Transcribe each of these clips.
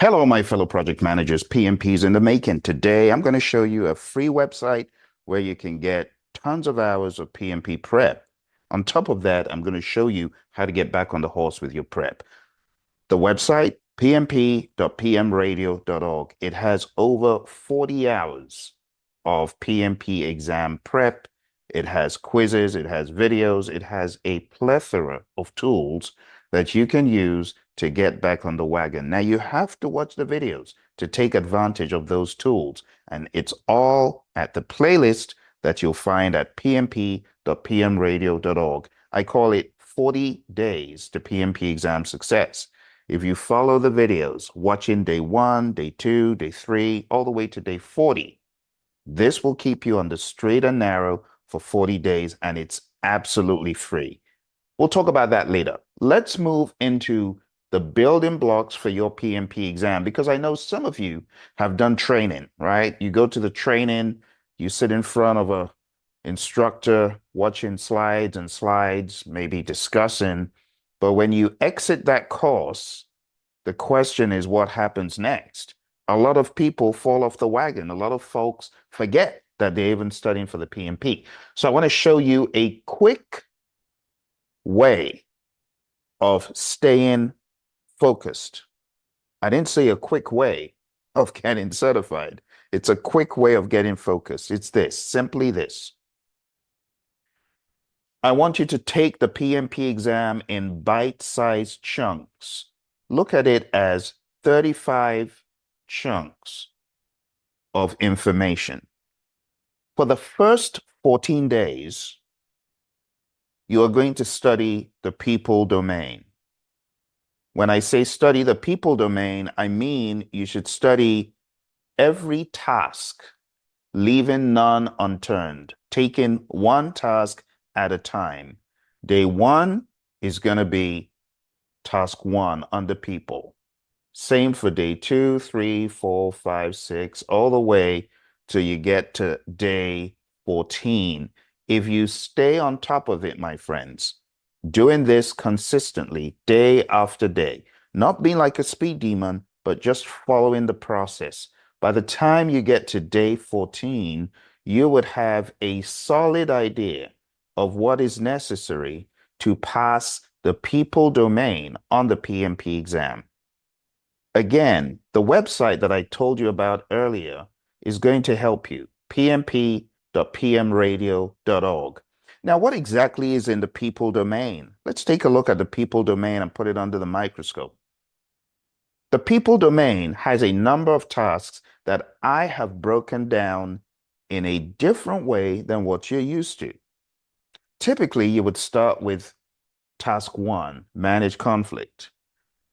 Hello, my fellow project managers, PMPs in the making. Today, I'm going to show you a free website where you can get tons of hours of PMP prep. On top of that, I'm going to show you how to get back on the horse with your prep. The website, pmp.pmradio.org. It has over 40 hours of PMP exam prep. It has quizzes, it has videos, it has a plethora of tools that you can use to get back on the wagon. Now, you have to watch the videos to take advantage of those tools, and it's all at the playlist that you'll find at pmp.pmradio.org. I call it 40 Days to PMP Exam Success. If you follow the videos, watching day 1, day 2, day 3, all the way to day 40, this will keep you on the straight and narrow for 40 days, and it's absolutely free. We'll talk about that later. Let's move into the building blocks for your PMP exam, because I know some of you have done training, right? You go to the training, you sit in front of a instructor watching slides and slides, maybe discussing, but when you exit that course, the question is what happens next? A lot of people fall off the wagon. A lot of folks forget that they're even studying for the PMP. So I want to show you a quick way of staying focused. I didn't say a quick way of getting certified. It's a quick way of getting focused. It's this, simply this. I want you to take the PMP exam in bite-sized chunks. Look at it as 35 chunks of information. For the first 14 days, you are going to study the people domain. When I say study the people domain, I mean you should study every task, leaving none unturned, taking one task at a time. Day 1 is going to be task 1 under people. Same for day 2, 3, 4, 5, 6, all the way till you get to day 14. If you stay on top of it, my friends, doing this consistently, day after day, not being like a speed demon, but just following the process. By the time you get to day 14, you would have a solid idea of what is necessary to pass the people domain on the PMP exam. Again, the website that I told you about earlier is going to help you, pmp.pmradio.org. Now, what exactly is in the people domain? Let's take a look at the people domain and put it under the microscope. The people domain has a number of tasks that I have broken down in a different way than what you're used to. Typically, you would start with task 1, manage conflict.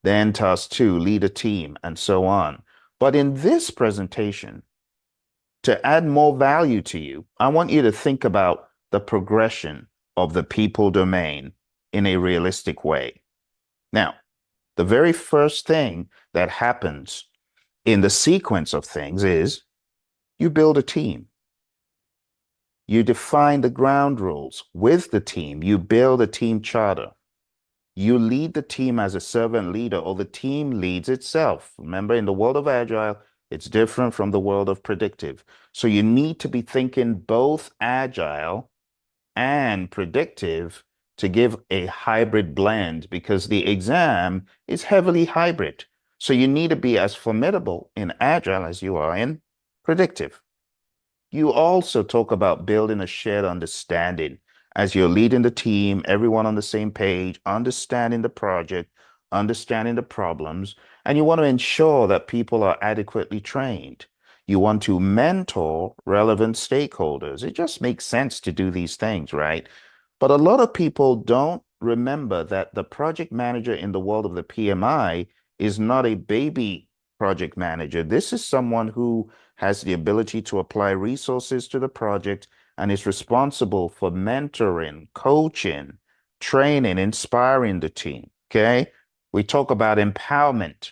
Then task 2, lead a team, and so on. But in this presentation, to add more value to you, I want you to think about the progression of the people domain in a realistic way. Now, the very first thing that happens in the sequence of things is you build a team. You define the ground rules with the team. You build a team charter. You lead the team as a servant leader, or the team leads itself. Remember, in the world of Agile, it's different from the world of Predictive. So you need to be thinking both Agile and Predictive to give a hybrid blend, because the exam is heavily hybrid. So you need to be as formidable in Agile as you are in Predictive. You also talk about building a shared understanding as you're leading the team, everyone on the same page, understanding the project, understanding the problems, and you want to ensure that people are adequately trained. You want to mentor relevant stakeholders. It just makes sense to do these things, right? But a lot of people don't remember that the project manager in the world of the PMI is not a baby project manager. This is someone who has the ability to apply resources to the project and is responsible for mentoring, coaching, training, inspiring the team. Okay. We talk about empowerment.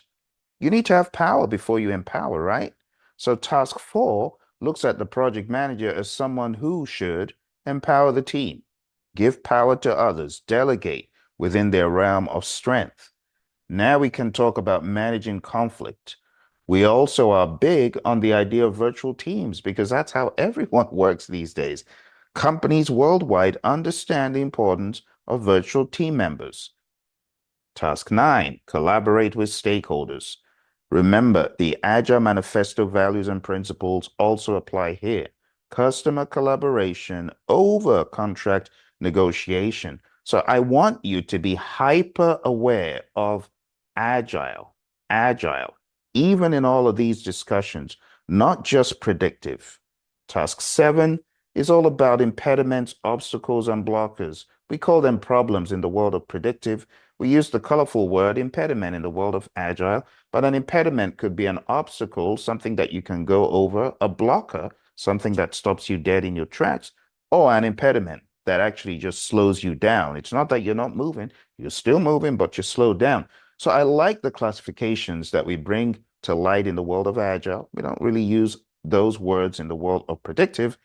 You need to have power before you empower, right? So task 4 looks at the project manager as someone who should empower the team, give power to others, delegate within their realm of strength. Now we can talk about managing conflict. We also are big on the idea of virtual teams because that's how everyone works these days. Companies worldwide understand the importance of virtual team members. Task 9, collaborate with stakeholders. Remember, the Agile Manifesto values and principles also apply here. Customer collaboration over contract negotiation. So I want you to be hyper aware of Agile, Agile, even in all of these discussions, not just predictive. Task 7 is all about impediments, obstacles, and blockers. We call them problems in the world of predictive. We use the colorful word impediment in the world of Agile, but an impediment could be an obstacle, something that you can go over, a blocker, something that stops you dead in your tracks, or an impediment that actually just slows you down. It's not that you're not moving, you're still moving, but you're slowed down. So I like the classifications that we bring to light in the world of Agile. We don't really use those words in the world of predictive,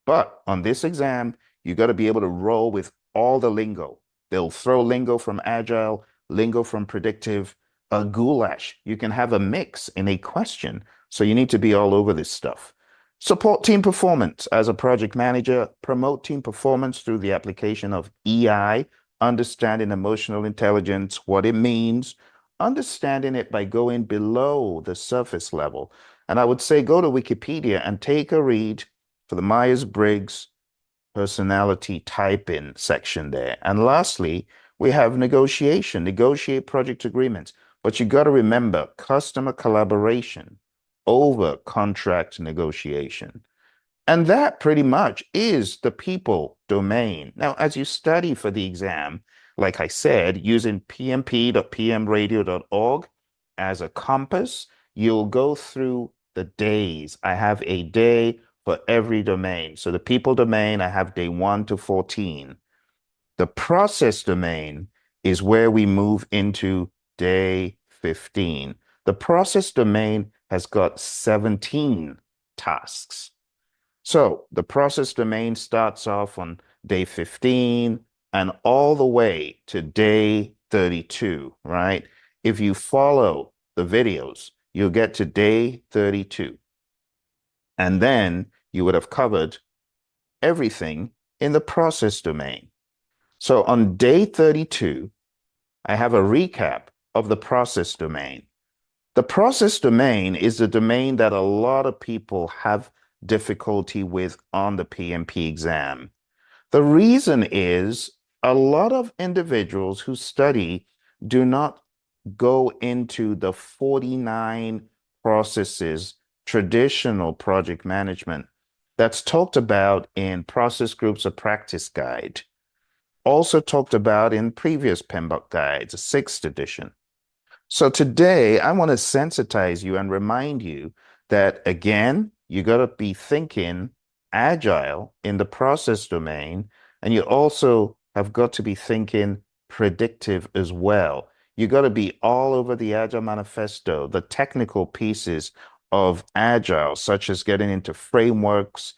but on this exam, you got to be able to roll with all the lingo. They'll throw lingo from Agile, lingo from predictive, a goulash. You can have a mix in a question. So you need to be all over this stuff. Support team performance as a project manager, promote team performance through the application of EI, understanding emotional intelligence, what it means, understanding it by going below the surface level. And I would say go to Wikipedia and take a read for the Myers-Briggs personality type-in section there. And lastly, we have negotiation, negotiate project agreements. But you got to remember customer collaboration over contract negotiation. And that pretty much is the people domain. Now, as you study for the exam, like I said, using pmp.pmradio.org as a compass, you'll go through the days. I have a day for every domain. So the people domain, I have day 1 to 14. The process domain is where we move into day 15. The process domain has got 17 tasks. So the process domain starts off on day 15 and all the way to day 32, right? If you follow the videos, you'll get to day 32. And then you would have covered everything in the process domain. So on day 32, I have a recap of the process domain. The process domain is the domain that a lot of people have difficulty with on the PMP exam. The reason is a lot of individuals who study do not go into the 49 processes, traditional project management that's talked about in Process Groups of Practice Guide, also talked about in previous PMBOK guides, the 6th edition. So today, I want to sensitize you and remind you that, again, you got to be thinking agile in the process domain, and you also have got to be thinking predictive as well. You got to be all over the Agile Manifesto, the technical pieces of Agile, such as getting into frameworks,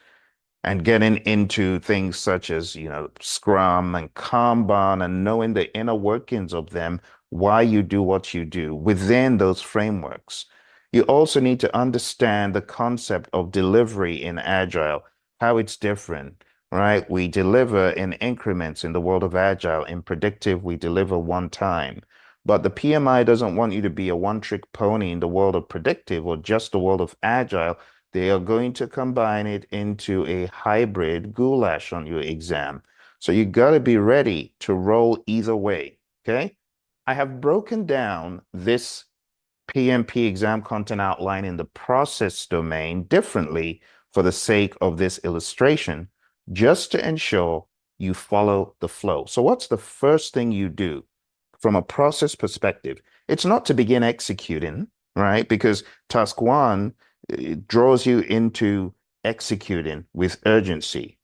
and getting into things such as, Scrum and Kanban and knowing the inner workings of them, why you do what you do within those frameworks. You also need to understand the concept of delivery in Agile, how it's different, right? We deliver in increments in the world of Agile. In predictive, we deliver one time. But the PMI doesn't want you to be a one-trick pony in the world of predictive or just the world of Agile. They are going to combine it into a hybrid goulash on your exam. So you got to be ready to roll either way. Okay. I have broken down this PMP exam content outline in the process domain differently for the sake of this illustration, just to ensure you follow the flow. So what's the first thing you do from a process perspective? It's not to begin executing, right? Because task 1 it draws you into executing with urgency.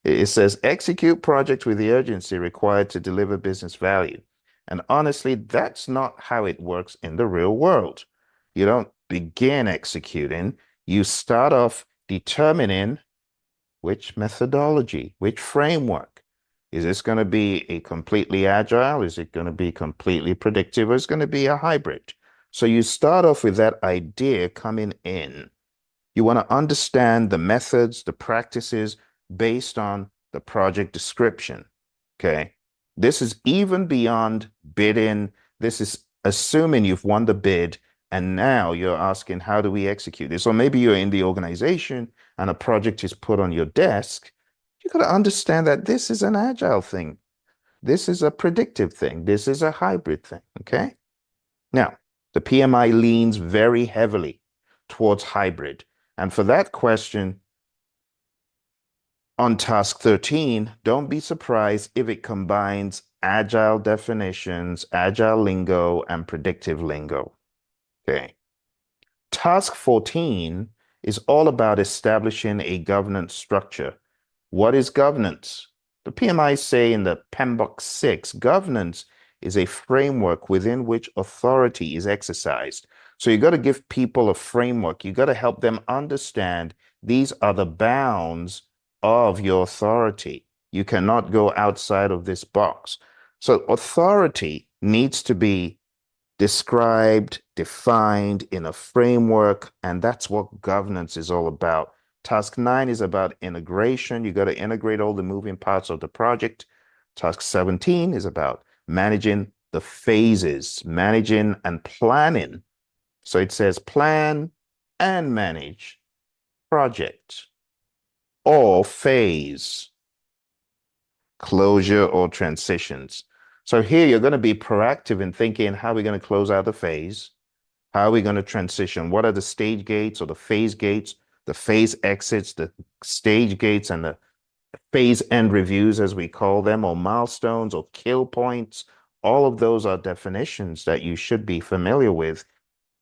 It says execute projects with the urgency required to deliver business value. And honestly, that's not how it works in the real world. You don't begin executing, you start off determining which methodology, which framework. Is this going to be a completely agile? Is it going to be completely predictive? Or is it going to be a hybrid? So you start off with that idea coming in. You want to understand the methods, the practices based on the project description. Okay. This is even beyond bidding. This is assuming you've won the bid and now you're asking, how do we execute this? Or maybe you're in the organization and a project is put on your desk. You got to understand that this is an agile thing. This is a predictive thing. This is a hybrid thing. Okay. Now, the PMI leans very heavily towards hybrid. And for that question, on task 13, don't be surprised if it combines agile definitions, agile lingo, and predictive lingo. Okay. Task 14 is all about establishing a governance structure. What is governance? The PMI say in the PMBOK 6, governance is a framework within which authority is exercised. So you got to give people a framework. You got to help them understand these are the bounds of your authority. You cannot go outside of this box. So authority needs to be described, defined in a framework, and that's what governance is all about. Task 9 is about integration. You got to integrate all the moving parts of the project. Task 17 is about managing the phases, managing and planning. So it says plan and manage project or phase, closure or transitions. So here you're going to be proactive in thinking, how are we going to close out the phase? How are we going to transition? What are the stage gates or the phase gates, the phase exits, the stage gates, and the phase end reviews, as we call them, or milestones or kill points? All of those are definitions that you should be familiar with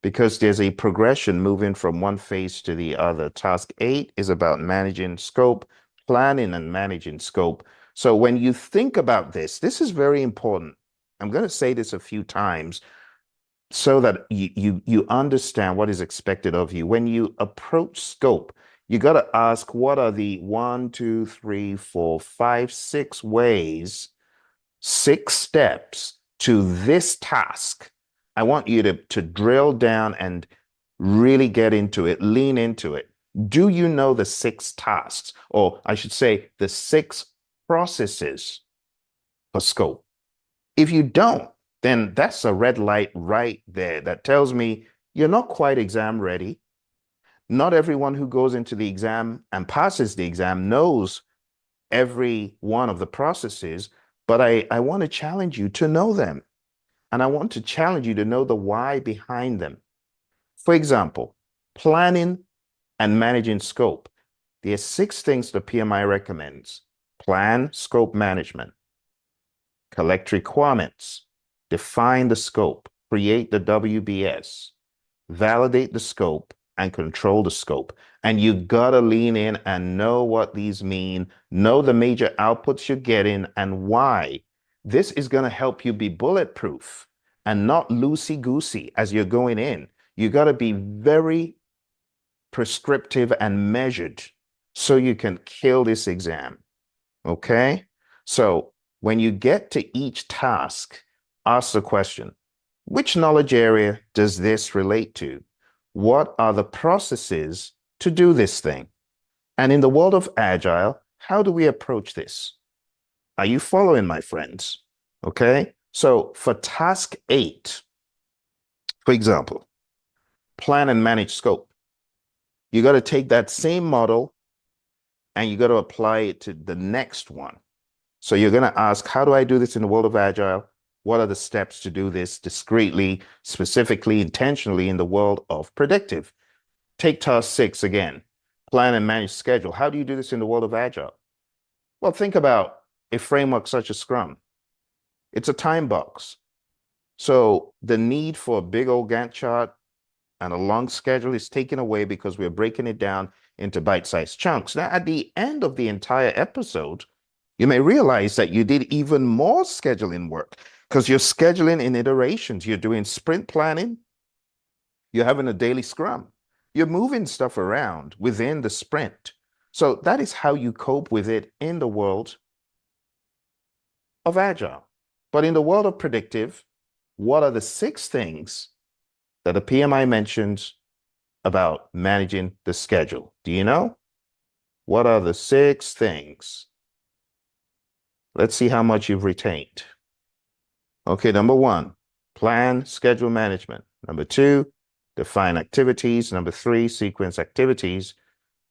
because there's a progression moving from one phase to the other. Task 8 is about managing scope, planning and managing scope. So when you think about this, this is very important. I'm going to say this a few times so that you understand what is expected of you. When you approach scope, you got to ask, what are the 1, 2, 3, 4, 5, 6 ways, 6 steps to this task? I want you to drill down and really get into it, lean into it. Do you know the 6 tasks, or I should say the 6 processes for scope? If you don't, then that's a red light right there that tells me you're not quite exam ready. Not everyone who goes into the exam and passes the exam knows every one of the processes, but I want to challenge you to know them. And I want to challenge you to know the why behind them. For example, planning and managing scope. There are 6 things the PMI recommends. Plan scope management, collect requirements, define the scope, create the WBS, validate the scope, and control the scope. And you gotta lean in and know what these mean, know the major outputs you're getting and why. This is gonna help you be bulletproof and not loosey-goosey as you're going in. You gotta be very prescriptive and measured so you can kill this exam. Okay? So when you get to each task, ask the question, which knowledge area does this relate to? What are the processes to do this thing? And in the world of Agile, how do we approach this? Are you following, my friends? Okay? So for task 8, for example, plan and manage scope. You got to take that same model and you got to apply it to the next one. So you're going to ask, how do I do this in the world of Agile? What are the steps to do this discreetly, specifically, intentionally in the world of predictive? Take task 6 again, plan and manage schedule. How do you do this in the world of Agile? Well, think about a framework such as Scrum. It's a time box. So the need for a big old Gantt chart and a long schedule is taken away because we're breaking it down into bite-sized chunks. Now, at the end of the entire episode, you may realize that you did even more scheduling work because you're scheduling in iterations. You're doing sprint planning. You're having a daily scrum. You're moving stuff around within the sprint. So that is how you cope with it in the world of Agile. But in the world of predictive, what are the 6 things that the PMI mentions about managing the schedule? Do you know? What are the 6 things? Let's see how much you've retained. Okay, number 1, plan schedule management. Number 2, define activities. Number 3, sequence activities.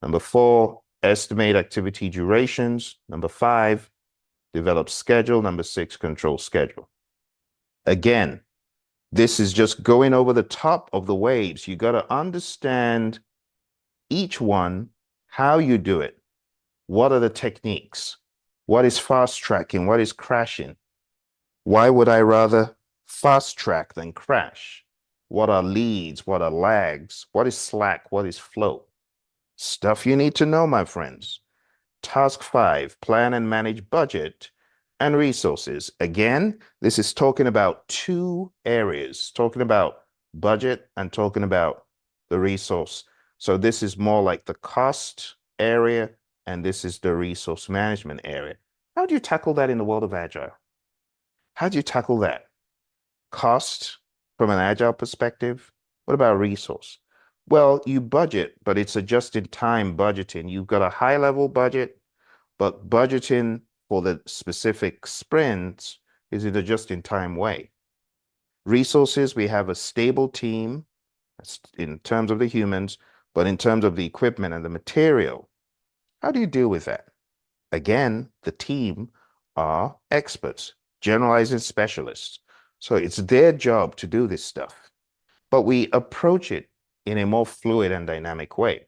Number 4, estimate activity durations. Number 5, develop schedule. Number 6, control schedule. Again, this is just going over the top of the waves. You got to understand each one, how you do it. What are the techniques? What is fast tracking? What is crashing? Why would I rather fast track than crash? What are leads? What are lags? What is slack? What is flow? Stuff you need to know, my friends. Task 5, plan and manage budget and resources. Again, this is talking about 2 areas, talking about budget and talking about the resource. So this is more like the cost area, and this is the resource management area. How do you tackle that in the world of Agile? How do you tackle that? Cost from an Agile perspective? What about resource? Well, you budget, but it's a just-in-time budgeting. You've got a high-level budget, but budgeting for the specific sprints is in a just-in-time way. Resources, we have a stable team in terms of the humans, but in terms of the equipment and the material, how do you deal with that? Again, the team are experts, generalizing specialists. So it's their job to do this stuff, but we approach it in a more fluid and dynamic way.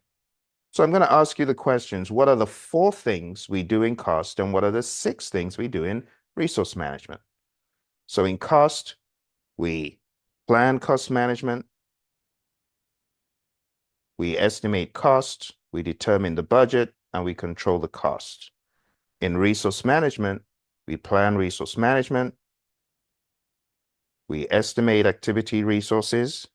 So I'm going to ask you the questions. What are the 4 things we do in cost, and what are the 6 things we do in resource management? So in cost, we plan cost management, we estimate cost, we determine the budget, and we control the cost. In resource management, we plan resource management, we estimate activity resources.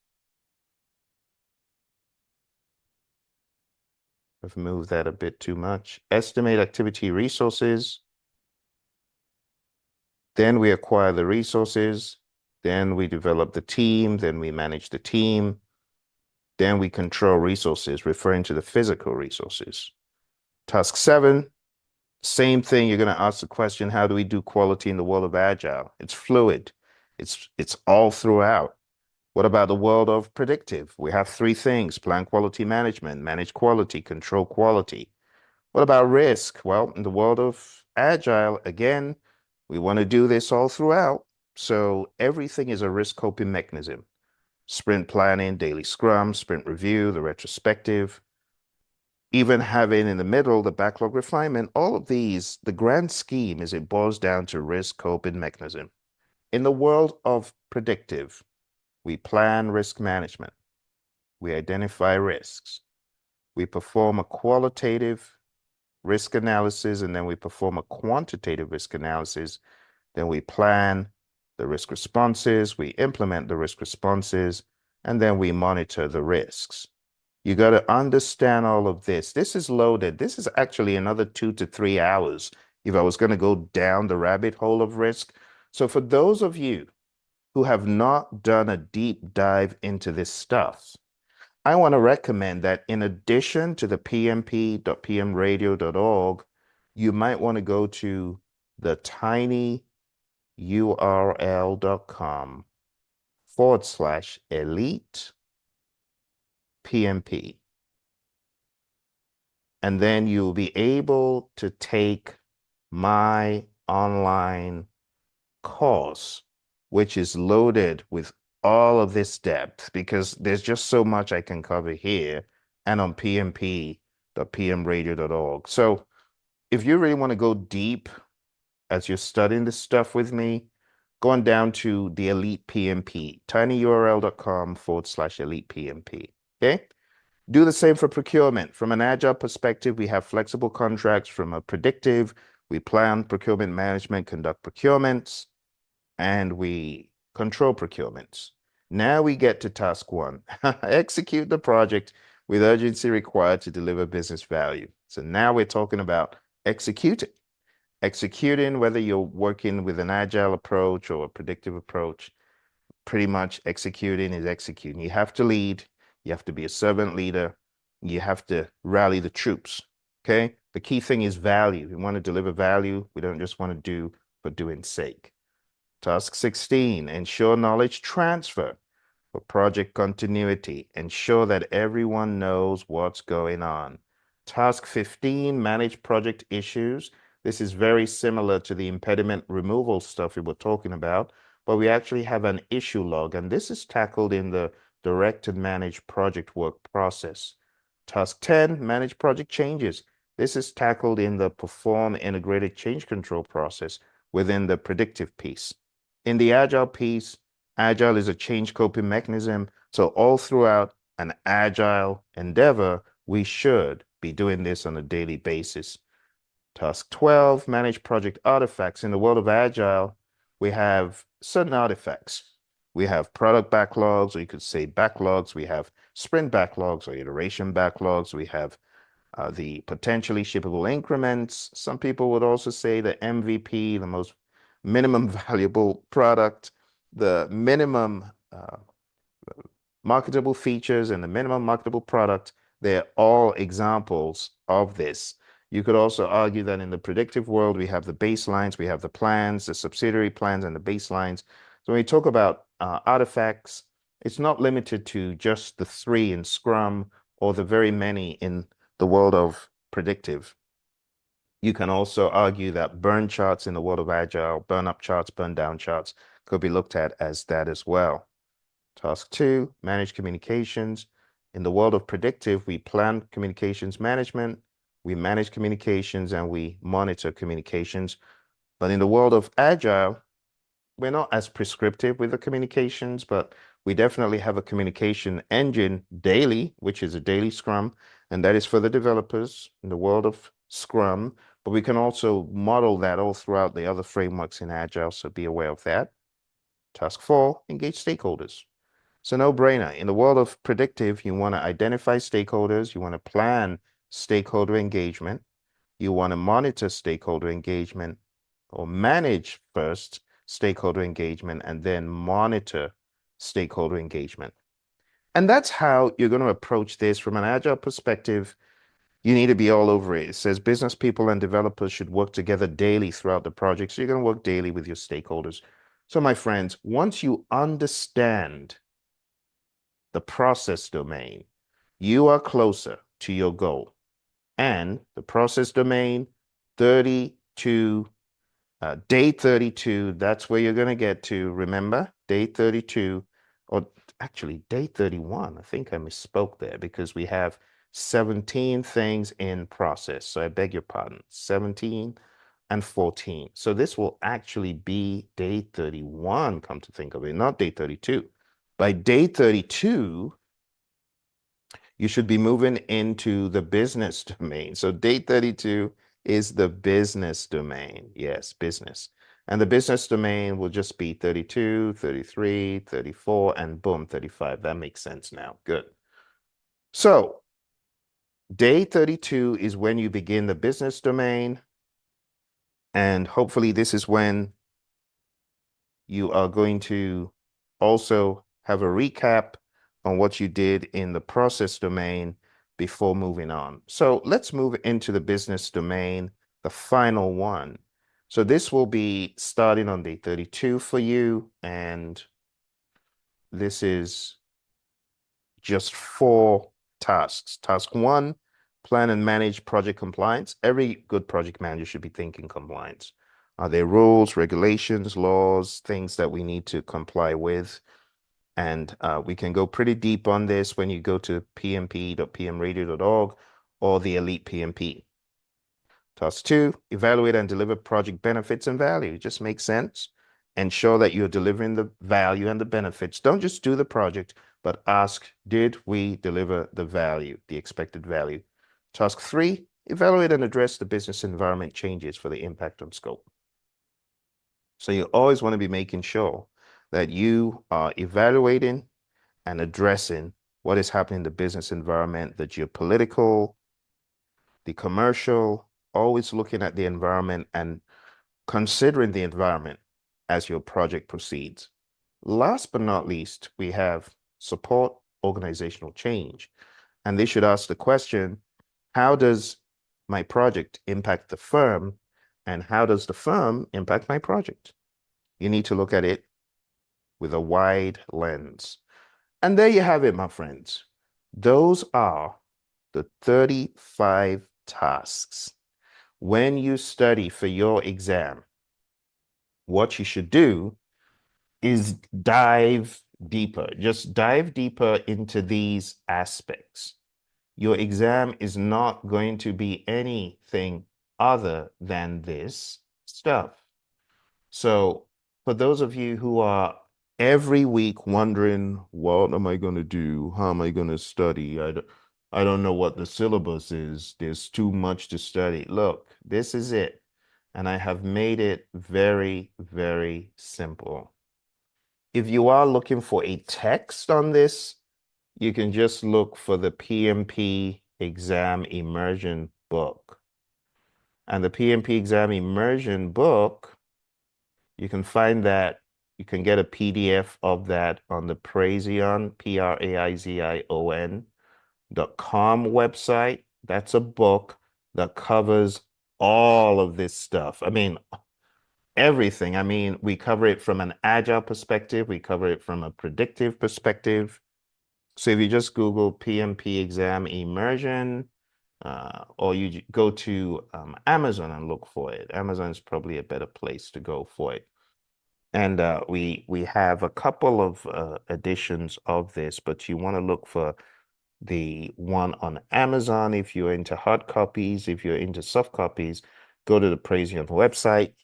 I've moved that a bit too much. Estimate activity resources. Then we acquire the resources. Then we develop the team. Then we manage the team. Then we control resources, referring to the physical resources. Task 7, same thing. You're going to ask the question, how do we do quality in the world of Agile? It's fluid. It's all throughout. What about the world of predictive? We have 3 things: plan quality management, manage quality, control quality. What about risk? Well, in the world of Agile, again, we want to do this all throughout. So everything is a risk coping mechanism. Sprint planning, daily scrum, sprint review, the retrospective, even having in the middle the backlog refinement. All of these, the grand scheme is it boils down to risk coping mechanism. In the world of predictive, we plan risk management. We identify risks. We perform a qualitative risk analysis, and then we perform a quantitative risk analysis. Then we plan the risk responses, we implement the risk responses, and then we monitor the risks. You got to understand all of this. This is loaded. This is actually another 2 to 3 hours if I was going to go down the rabbit hole of risk. So for those of you who have not done a deep dive into this stuff, I want to recommend that in addition to the pmp.pmradio.org, you might want to go to the tinyurl.com/elite PMP. And then you'll be able to take my online course, which is loaded with all of this depth, because there's just so much I can cover here and on pmp.pmradio.org. So if you really want to go deep as you're studying this stuff with me, going down to the Elite PMP, tinyurl.com/Elite PMP. Okay. Do the same for procurement. From an Agile perspective, we have flexible contracts. From a predictive, we plan procurement management, conduct procurements, and we control procurements. Now we get to task 1, execute the project with urgency required to deliver business value. So now we're talking about executing. Executing, whether you're working with an Agile approach or a predictive approach, pretty much executing is executing. You have to lead. You have to be a servant leader. You have to rally the troops. Okay. The key thing is value. We want to deliver value. We don't just want to do for doing's sake. Task 16, ensure knowledge transfer for project continuity. Ensure that everyone knows what's going on. Task 15, manage project issues. This is very similar to the impediment removal stuff we were talking about, but we actually have an issue log, and this is tackled in the direct and manage project work process. Task 10, manage project changes. This is tackled in the perform integrated change control process within the predictive piece. In the Agile piece, Agile is a change coping mechanism. So all throughout an Agile endeavor, we should be doing this on a daily basis. Task 12, manage project artifacts. In the world of Agile, we have certain artifacts. We have product backlogs, or you could say backlogs. We have sprint backlogs or iteration backlogs. We have the potentially shippable increments. Some people would also say the MVP, the most minimum valuable product, the minimum marketable features, and the minimum marketable product. They're all examples of this. You could also argue that in the predictive world, we have the baselines, we have the plans, the subsidiary plans, and the baselines. So when we talk about artifacts, it's not limited to just the 3 in Scrum or the very many in the world of predictive. You can also argue that burn charts in the world of Agile, burn up charts, burn down charts could be looked at as that as well. Task 2, manage communications. In the world of predictive, we plan communications management, we manage communications, and we monitor communications. But in the world of Agile, we're not as prescriptive with the communications, but we definitely have a communication engine daily, which is a daily Scrum, and that is for the developers in the world of Scrum. But we can also model that all throughout the other frameworks in Agile, so be aware of that. Task 4, engage stakeholders. So no-brainer. In the world of predictive, you want to identify stakeholders, you want to plan stakeholder engagement, you want to monitor stakeholder engagement, or manage first stakeholder engagement and then monitor stakeholder engagement. And that's how you're going to approach this from an Agile perspective. You need to be all over it. It says business people and developers should work together daily throughout the project. So you're going to work daily with your stakeholders. So my friends, once you understand the process domain, you are closer to your goal. And the process domain, 32 day 32, that's where you're going to get to. Remember, day 32, or actually day 31. I think I misspoke there because we have 17 things in process. So I beg your pardon, 17 and 14. So this will actually be day 31, come to think of it, not day 32. By day 32, you should be moving into the business domain. So day 32 is the business domain. Yes, business. And the business domain will just be 32, 33, 34, and boom, 35. That makes sense now. Good. So day 32 is when you begin the business domain. And hopefully this is when you are going to also have a recap on what you did in the process domain before moving on. So let's move into the business domain, the final one. So this will be starting on day 32 for you, and this is just 4 tasks. Task 1, plan and manage project compliance. Every good project manager should be thinking compliance. Are there rules, regulations, laws, things that we need to comply with? And we can go pretty deep on this when you go to pmp.pmradio.org or the Elite PMP. Task 2, evaluate and deliver project benefits and value. It just makes sense. Ensure that you're delivering the value and the benefits. Don't just do the project, but ask, did we deliver the value, the expected value? Task 3, evaluate and address the business environment changes for the impact on scope. So you always want to be making sure that you are evaluating and addressing what is happening in the business environment, the geopolitical, the commercial, always looking at the environment and considering the environment as your project proceeds. Last but not least, we have support organizational change. And they should ask the question, how does my project impact the firm? And how does the firm impact my project? You need to look at it with a wide lens. And there you have it, my friends. Those are the 35 tasks. When you study for your exam, what you should do is dive deeper. Just dive deeper into these aspects. Your exam is not going to be anything other than this stuff. So, for those of you who are every week wondering, what am I going to do? How am I going to study? I don't know what the syllabus is. There's too much to study. Look, this is it. And I have made it very, very simple. If you are looking for a text on this, you can just look for the PMP exam immersion book. And the PMP exam immersion book, you can find that, you can get a PDF of that on the Praizion, PRAIZION.com website. That's a book that covers all of this stuff. I mean, everything. I mean, we cover it from an agile perspective, we cover it from a predictive perspective. So if you just Google PMP exam immersion, or you go to Amazon and look for it. Amazon is probably a better place to go for it. And we have a couple of editions of this, but you want to look for the one on Amazon if you're into hard copies. If you're into soft copies, go to the Praizion website.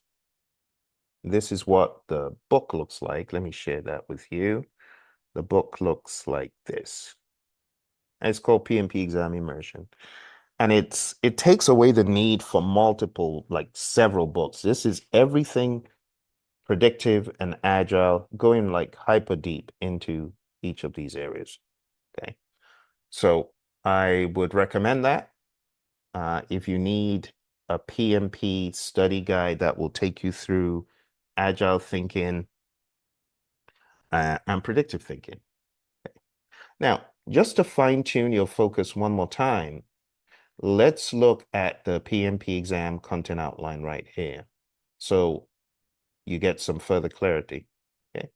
This is what the book looks like. Let me share that with you. The book looks like this. And it's called PMP Exam Immersion. And it takes away the need for multiple, like several books. This is everything predictive and agile, going like hyper deep into each of these areas. Okay. So I would recommend that. If you need a PMP study guide that will take you through agile thinking and predictive thinking. Now, just to fine tune your focus one more time, let's look at the PMP exam content outline right here. So you get some further clarity. Okay.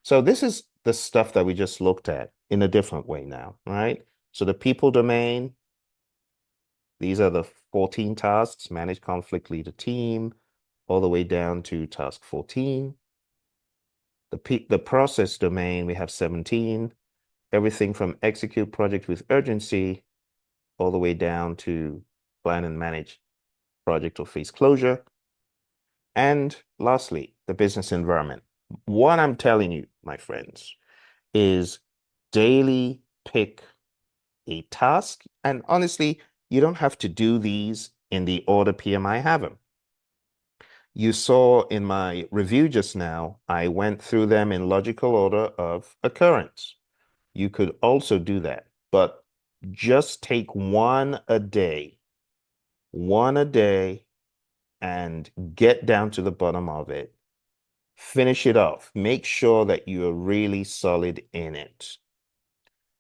So this is the stuff that we just looked at in a different way now, right? So the people domain, these are the 14 tasks: manage conflict, lead a team, all the way down to task 14. The process domain, we have 17, everything from execute project with urgency all the way down to plan and manage project or phase closure. And lastly, the business environment. What I'm telling you, my friends, is daily pick a task. And honestly, you don't have to do these in the order PMI have them. You saw in my review just now, I went through them in logical order of occurrence. You could also do that, but just take one a day, and get down to the bottom of it. Finish it off. Make sure that you are really solid in it.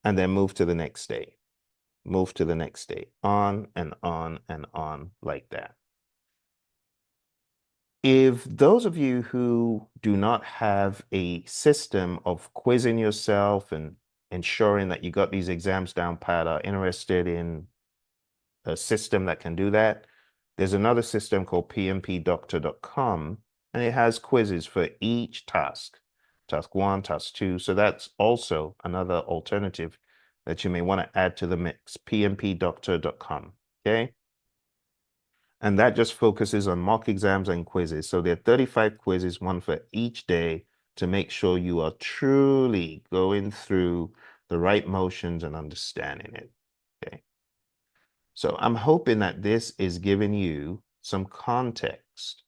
And then move to the next day. Move to the next day. On and on and on like that. If those of you who do not have a system of quizzing yourself and ensuring that you got these exams down pat are interested in a system that can do that, there's another system called pmpdoctor.com, and it has quizzes for each task, task 1, task 2. So that's also another alternative that you may want to add to the mix, pmpdoctor.com. Okay. And that just focuses on mock exams and quizzes. So there are 35 quizzes, one for each day, to make sure you are truly going through the right motions and understanding it. Okay. So I'm hoping that this is giving you some context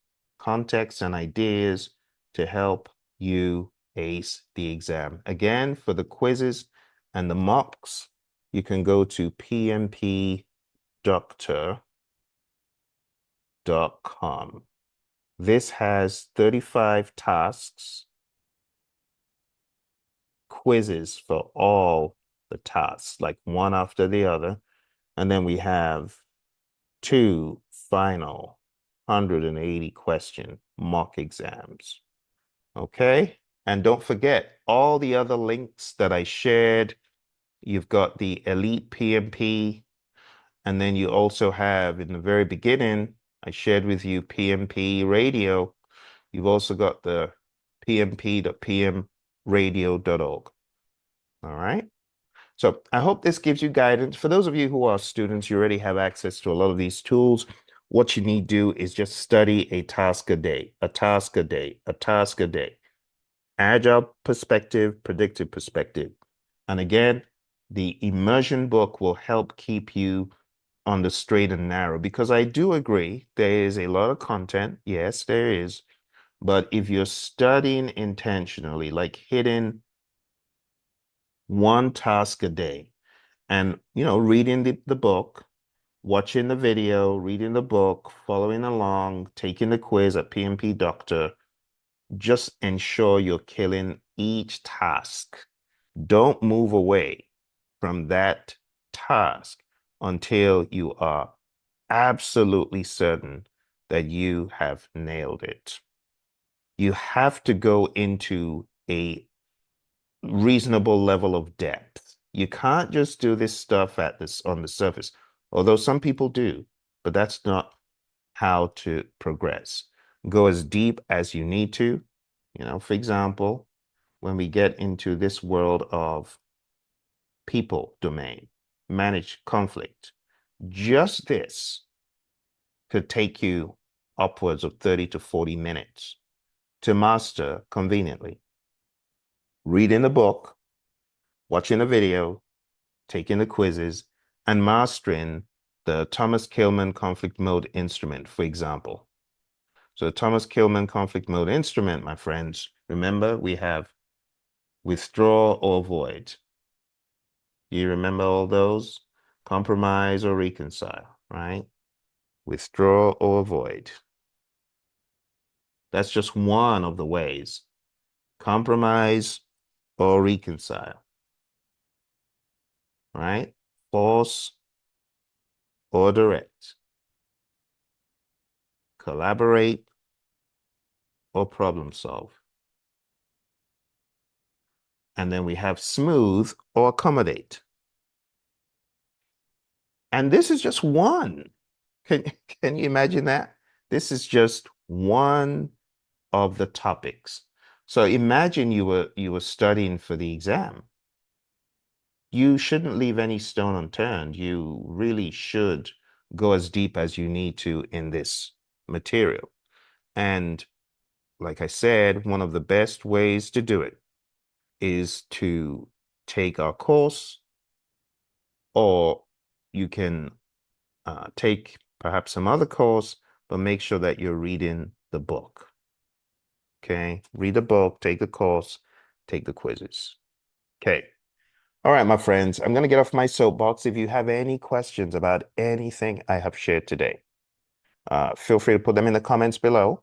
and ideas to help you ace the exam. Again, for the quizzes and the mocks, you can go to pmpdoctor.com. This has 35 tasks quizzes for all the tasks, like one after the other. And then we have two final 180 question mock exams. Okay. And don't forget all the other links that I shared. You've got the Elite PMP, and then you also have in the very beginning, I shared with you PMP radio. You've also got the pmp.pmradio.org. All right. So I hope this gives you guidance. For those of you who are students, you already have access to a lot of these tools. What you need to do is just study a task a day, a task a day, a task a day. Agile perspective, predictive perspective. And again, the immersion book will help keep you on the straight and narrow, because I do agree there is a lot of content. Yes, there is. But if you're studying intentionally, like hitting one task a day and, reading the book, watching the video, reading the book, following along, taking the quiz at PMP Doctor, just ensure you're killing each task. Don't move away from that task until you are absolutely certain that you have nailed it. You have to go into a reasonable level of depth. You can't just do this stuff on the surface, although some people do, but that's not how to progress. Go as deep as you need to. For example, when we get into this world of people domain, manage conflict, just this could take you upwards of 30 to 40 minutes to master conveniently. Reading the book, watching the video, taking the quizzes, and mastering the Thomas Kilmann conflict mode instrument, for example. So the Thomas Kilmann conflict mode instrument, my friends, remember we have withdraw or avoid. You remember all those? Compromise or reconcile, right? Withdraw or avoid. That's just one of the ways. Compromise or reconcile, right? Force or direct. Collaborate or problem solve. And then we have smooth or accommodate. And this is just one. Can you imagine that? This is just one of the topics. So imagine you were studying for the exam. You shouldn't leave any stone unturned. You really should go as deep as you need to in this material. And like I said, one of the best ways to do it is to take our course, or you can take perhaps some other course, but make sure that you're reading the book. Okay, read the book, take the course, take the quizzes. Okay. All right, my friends, I'm going to get off my soapbox. If you have any questions about anything I have shared today, feel free to put them in the comments below.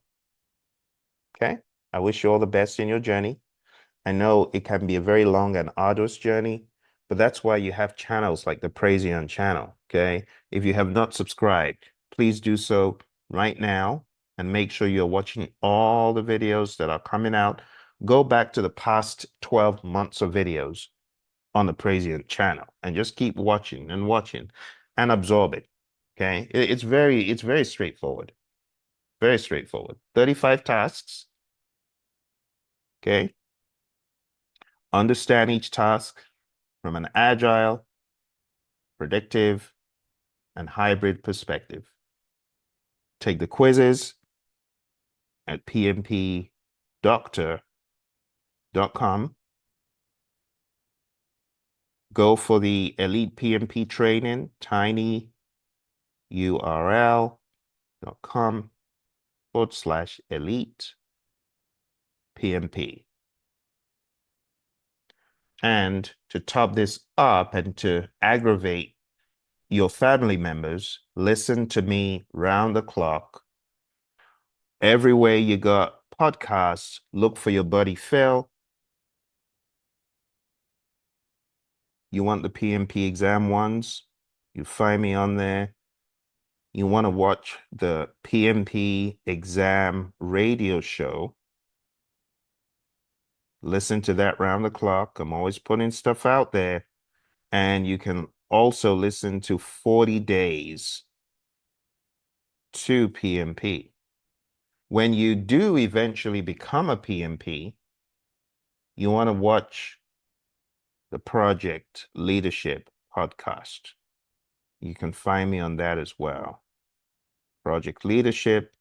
Okay. I wish you all the best in your journey. I know it can be a very long and arduous journey, but that's why you have channels like the Praizion channel. Okay. If you have not subscribed, please do so right now and make sure you're watching all the videos that are coming out. Go back to the past 12 months of videos on the Praizion channel and just keep watching and absorb it. Okay. It's very straightforward. Very straightforward. 35 tasks. Okay. Understand each task from an agile, predictive, and hybrid perspective. Take the quizzes at pmpdoctor.com. Go for the Elite PMP training, tinyurl.com/elite PMP. And to top this up and to aggravate your family members, listen to me round the clock. Everywhere you got podcasts, look for your buddy Phil. You want the PMP exam ones? You find me on there. You want to watch the PMP exam radio show? Listen to that round the clock. I'm always putting stuff out there. And you can also listen to 40 days to PMP. When you do eventually become a PMP, you want to watch the Project Leadership podcast. You can find me on that as well. Project Leadership,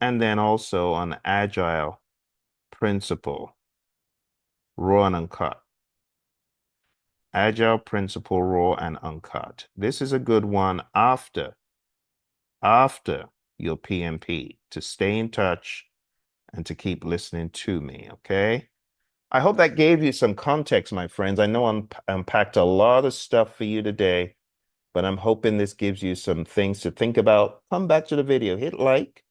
and then also on Agile Principle, raw and uncut. Agile Principle, raw and uncut. This is a good one after your PMP to stay in touch and to keep listening to me, okay? I hope that gave you some context, my friends. I know I unpacked a lot of stuff for you today, but I'm hoping this gives you some things to think about. Come back to the video, hit like,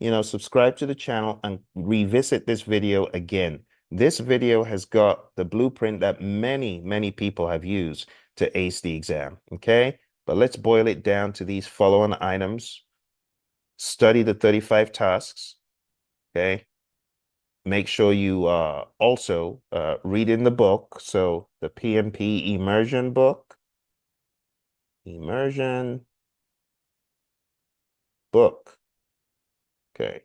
subscribe to the channel and revisit this video again. This video has got the blueprint that many, many people have used to ace the exam, okay? But let's boil it down to these following items. Study the 35 tasks, okay? Make sure you also read in the book. So the PMP immersion book, immersion book, okay.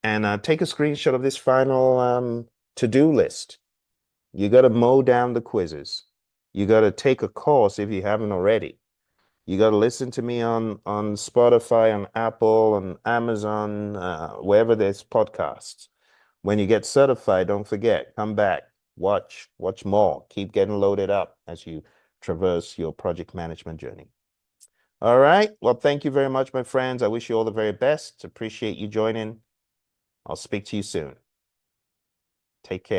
And take a screenshot of this final to-do list. You got to mow down the quizzes. You got to take a course if you haven't already. You got to listen to me on Spotify, on Apple, on Amazon, wherever there's podcasts. When you get certified, don't forget, come back, watch more, keep getting loaded up as you traverse your project management journey. All right. Well, thank you very much, my friends. I wish you all the very best. Appreciate you joining. I'll speak to you soon. Take care.